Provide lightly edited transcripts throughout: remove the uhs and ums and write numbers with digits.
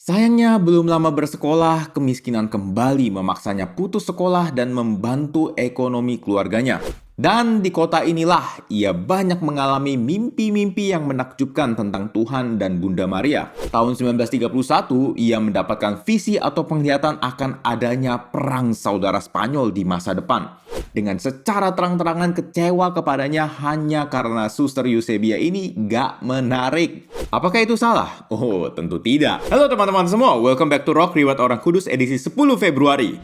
Sayangnya, belum lama bersekolah, kemiskinan kembali memaksanya putus sekolah dan membantu ekonomi keluarganya. Dan di kota inilah ia banyak mengalami mimpi-mimpi yang menakjubkan tentang Tuhan dan Bunda Maria. Tahun 1931, ia mendapatkan visi atau penglihatan akan adanya perang saudara Spanyol di masa depan. Dengan secara terang-terangan kecewa kepadanya hanya karena Suster Eusebia ini gak menarik. Apakah itu salah? Oh, tentu tidak. Halo teman-teman semua, welcome back to Rock Riwayat Orang Kudus edisi 10 Februari.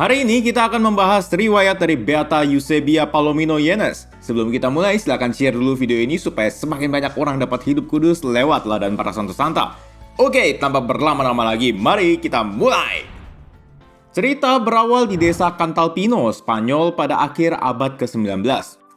Hari ini kita akan membahas riwayat dari Beata Eusebia Palomino Yenes. Sebelum kita mulai, silahkan share dulu video ini supaya semakin banyak orang dapat hidup kudus lewat ladan para santo santa. Oke, tanpa berlama-lama lagi, mari kita mulai! Cerita berawal di desa Cantalpino, Spanyol pada akhir abad ke-19.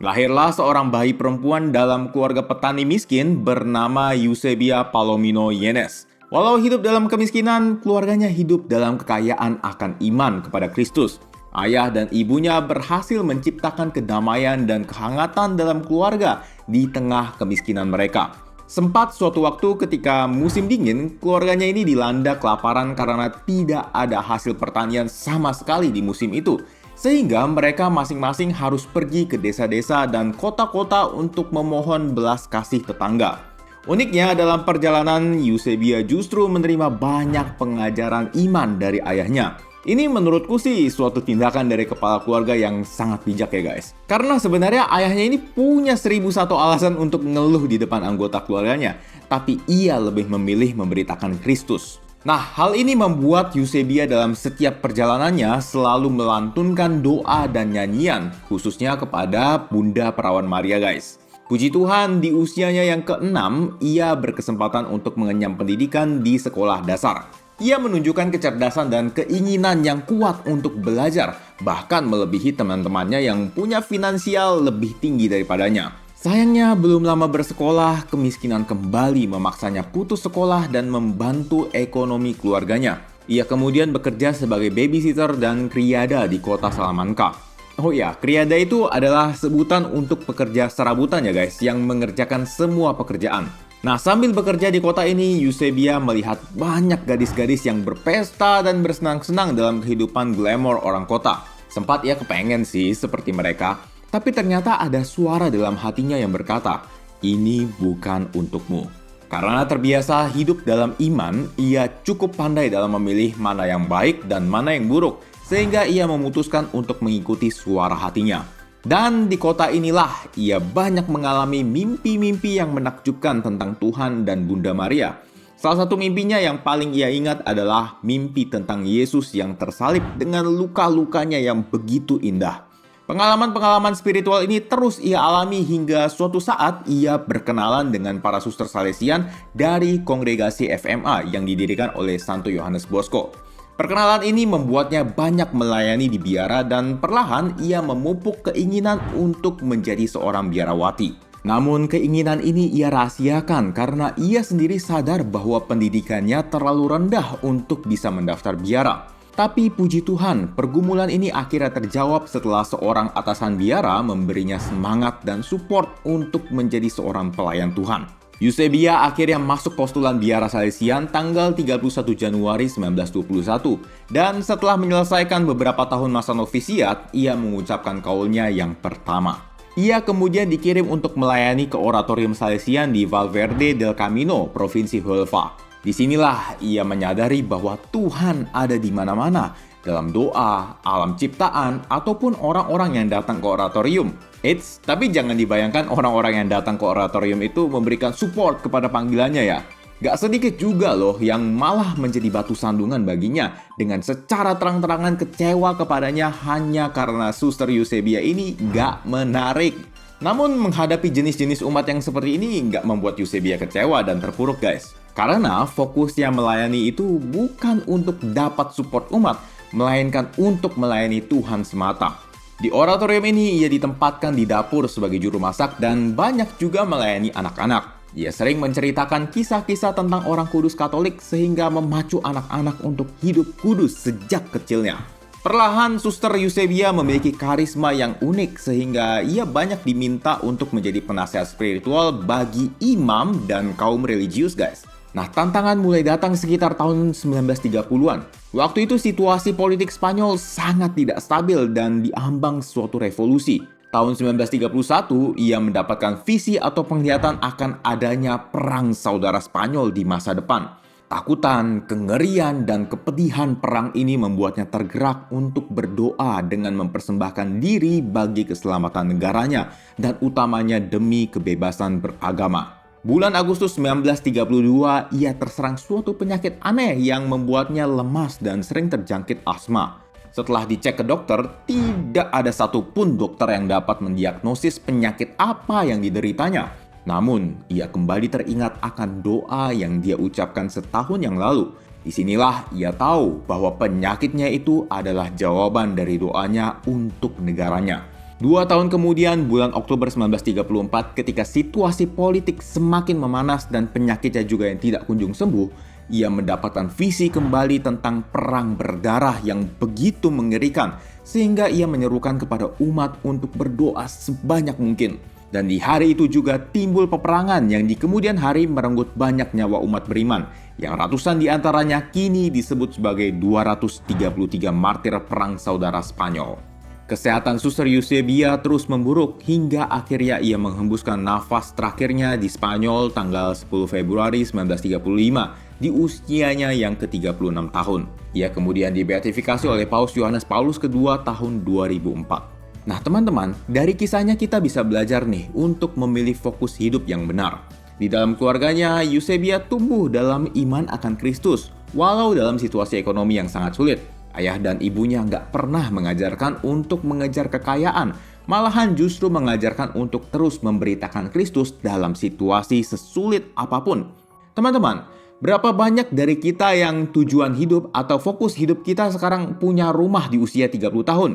Lahirlah seorang bayi perempuan dalam keluarga petani miskin bernama Eusebia Palomino Yenes. Walau hidup dalam kemiskinan, keluarganya hidup dalam kekayaan akan iman kepada Kristus. Ayah dan ibunya berhasil menciptakan kedamaian dan kehangatan dalam keluarga di tengah kemiskinan mereka. Sempat suatu waktu ketika musim dingin, keluarganya ini dilanda kelaparan karena tidak ada hasil pertanian sama sekali di musim itu. Sehingga mereka masing-masing harus pergi ke desa-desa dan kota-kota untuk memohon belas kasih tetangga. Uniknya, dalam perjalanan, Eusebia justru menerima banyak pengajaran iman dari ayahnya. Ini menurutku sih suatu tindakan dari kepala keluarga yang sangat bijak ya guys. Karena sebenarnya ayahnya ini punya 1001 alasan untuk ngeluh di depan anggota keluarganya. Tapi ia lebih memilih memberitakan Kristus. Nah, hal ini membuat Eusebia dalam setiap perjalanannya selalu melantunkan doa dan nyanyian, khususnya kepada Bunda Perawan Maria guys. Puji Tuhan, di usianya yang ke-6, ia berkesempatan untuk mengenyam pendidikan di sekolah dasar. Ia menunjukkan kecerdasan dan keinginan yang kuat untuk belajar, bahkan melebihi teman-temannya yang punya finansial lebih tinggi daripadanya. Sayangnya, belum lama bersekolah, kemiskinan kembali memaksanya putus sekolah dan membantu ekonomi keluarganya. Ia kemudian bekerja sebagai babysitter dan kriada di kota Salamanca. Oh ya, kriada itu adalah sebutan untuk pekerja serabutan ya guys, yang mengerjakan semua pekerjaan. Nah, sambil bekerja di kota ini, Eusebia melihat banyak gadis-gadis yang berpesta dan bersenang-senang dalam kehidupan glamor orang kota. Sempat ia kepengen sih seperti mereka, tapi ternyata ada suara dalam hatinya yang berkata, "Ini bukan untukmu." Karena terbiasa hidup dalam iman, ia cukup pandai dalam memilih mana yang baik dan mana yang buruk, sehingga ia memutuskan untuk mengikuti suara hatinya. Dan di kota inilah ia banyak mengalami mimpi-mimpi yang menakjubkan tentang Tuhan dan Bunda Maria. Salah satu mimpinya yang paling ia ingat adalah mimpi tentang Yesus yang tersalib dengan luka-lukanya yang begitu indah. Pengalaman-pengalaman spiritual ini terus ia alami hingga suatu saat ia berkenalan dengan para suster Salesian dari kongregasi FMA yang didirikan oleh Santo Yohanes Bosco. Perkenalan ini membuatnya banyak melayani di biara dan perlahan ia memupuk keinginan untuk menjadi seorang biarawati. Namun keinginan ini ia rahasiakan karena ia sendiri sadar bahwa pendidikannya terlalu rendah untuk bisa mendaftar biara. Tapi puji Tuhan, pergumulan ini akhirnya terjawab setelah seorang atasan biara memberinya semangat dan support untuk menjadi seorang pelayan Tuhan. Eusebia akhirnya masuk postulan biara Salesian tanggal 31 Januari 1921. Dan setelah menyelesaikan beberapa tahun masa novisiat, ia mengucapkan kaulnya yang pertama. Ia kemudian dikirim untuk melayani ke oratorium Salesian di Valverde del Camino, Provinsi Huelva. Disinilah ia menyadari bahwa Tuhan ada di mana-mana, dalam doa, alam ciptaan, ataupun orang-orang yang datang ke oratorium. Eits, tapi jangan dibayangkan orang-orang yang datang ke oratorium itu memberikan support kepada panggilannya ya. Gak sedikit juga loh yang malah menjadi batu sandungan baginya dengan secara terang-terangan kecewa kepadanya hanya karena Suster Eusebia ini gak menarik. Namun menghadapi jenis-jenis umat yang seperti ini gak membuat Eusebia kecewa dan terpuruk guys. Karena fokusnya melayani itu bukan untuk dapat support umat, melainkan untuk melayani Tuhan semata. Di oratorium ini ia ditempatkan di dapur sebagai juru masak dan banyak juga melayani anak-anak. Ia sering menceritakan kisah-kisah tentang orang kudus Katolik sehingga memacu anak-anak untuk hidup kudus sejak kecilnya. Perlahan, Suster Eusebia memiliki karisma yang unik sehingga ia banyak diminta untuk menjadi penasehat spiritual bagi imam dan kaum religius, guys. Nah, tantangan mulai datang sekitar tahun 1930-an. Waktu itu situasi politik Spanyol sangat tidak stabil dan diambang suatu revolusi. Tahun 1931, ia mendapatkan visi atau penglihatan akan adanya perang saudara Spanyol di masa depan. Takutan, kengerian, dan kepedihan perang ini membuatnya tergerak untuk berdoa dengan mempersembahkan diri bagi keselamatan negaranya dan utamanya demi kebebasan beragama. Bulan Agustus 1932, ia terserang suatu penyakit aneh yang membuatnya lemas dan sering terjangkit asma. Setelah dicek ke dokter, tidak ada satupun dokter yang dapat mendiagnosis penyakit apa yang dideritanya. Namun, ia kembali teringat akan doa yang dia ucapkan setahun yang lalu. Disinilah ia tahu bahwa penyakitnya itu adalah jawaban dari doanya untuk negaranya. 2 tahun kemudian, bulan Oktober 1934, ketika situasi politik semakin memanas dan penyakitnya juga yang tidak kunjung sembuh, ia mendapatkan visi kembali tentang perang berdarah yang begitu mengerikan, sehingga ia menyerukan kepada umat untuk berdoa sebanyak mungkin. Dan di hari itu juga timbul peperangan yang di kemudian hari merenggut banyak nyawa umat beriman, yang ratusan di antaranya kini disebut sebagai 233 martir perang saudara Spanyol. Kesehatan Suster Eusebia terus memburuk hingga akhirnya ia menghembuskan nafas terakhirnya di Spanyol tanggal 10 Februari 1935 di usianya yang ke-36 tahun. Ia kemudian dibeatifikasi oleh Paus Yohanes Paulus II tahun 2004. Nah teman-teman, dari kisahnya kita bisa belajar nih untuk memilih fokus hidup yang benar. Di dalam keluarganya, Eusebia tumbuh dalam iman akan Kristus, walau dalam situasi ekonomi yang sangat sulit. Ayah dan ibunya nggak pernah mengajarkan untuk mengejar kekayaan, malahan justru mengajarkan untuk terus memberitakan Kristus dalam situasi sesulit apapun. Teman-teman, berapa banyak dari kita yang tujuan hidup atau fokus hidup kita sekarang punya rumah di usia 30 tahun?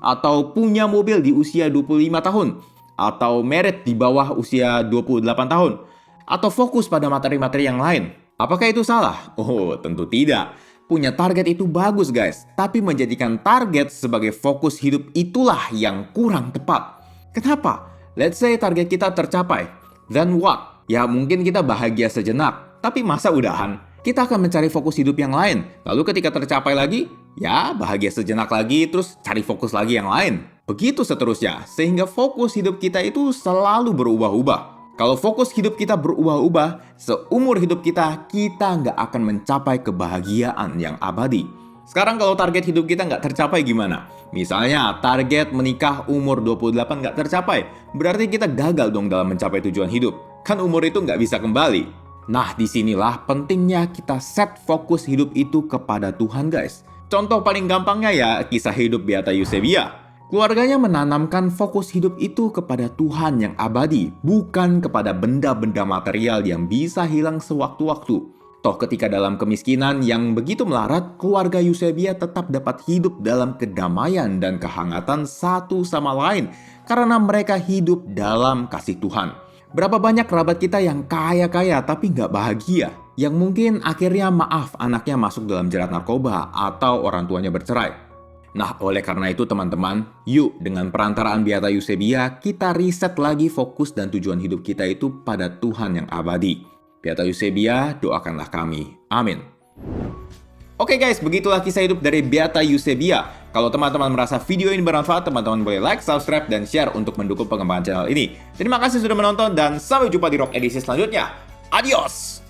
Atau punya mobil di usia 25 tahun, atau married di bawah usia 28 tahun, atau fokus pada materi-materi yang lain. Apakah itu salah? Oh, tentu tidak. Punya target itu bagus guys, tapi menjadikan target sebagai fokus hidup itulah yang kurang tepat. Kenapa? Let's say target kita tercapai. Then what? Ya mungkin kita bahagia sejenak, tapi masa udahan? Kita akan mencari fokus hidup yang lain. Lalu ketika tercapai lagi, ya bahagia sejenak lagi, terus cari fokus lagi yang lain. Begitu seterusnya, sehingga fokus hidup kita itu selalu berubah-ubah. Kalau fokus hidup kita berubah-ubah, seumur hidup kita nggak akan mencapai kebahagiaan yang abadi. Sekarang kalau target hidup kita nggak tercapai gimana? Misalnya target menikah umur 28 nggak tercapai, berarti kita gagal dong dalam mencapai tujuan hidup. Kan umur itu nggak bisa kembali. Nah, disinilah pentingnya kita set fokus hidup itu kepada Tuhan, guys. Contoh paling gampangnya ya, kisah hidup Beata Eusebia. Keluarganya menanamkan fokus hidup itu kepada Tuhan yang abadi, bukan kepada benda-benda material yang bisa hilang sewaktu-waktu. Toh ketika dalam kemiskinan yang begitu melarat, keluarga Eusebia tetap dapat hidup dalam kedamaian dan kehangatan satu sama lain, karena mereka hidup dalam kasih Tuhan. Berapa banyak kerabat kita yang kaya-kaya tapi nggak bahagia? Yang mungkin akhirnya maaf anaknya masuk dalam jerat narkoba atau orang tuanya bercerai. Nah, oleh karena itu teman-teman, yuk dengan perantaraan Beata Eusebia, kita riset lagi fokus dan tujuan hidup kita itu pada Tuhan yang abadi. Beata Eusebia, doakanlah kami. Amin. Oke guys, begitulah kisah hidup dari Beata Eusebia. Kalau teman-teman merasa video ini bermanfaat, teman-teman boleh like, subscribe, dan share untuk mendukung pengembangan channel ini. Terima kasih sudah menonton dan sampai jumpa di Rock edisi selanjutnya. Adios!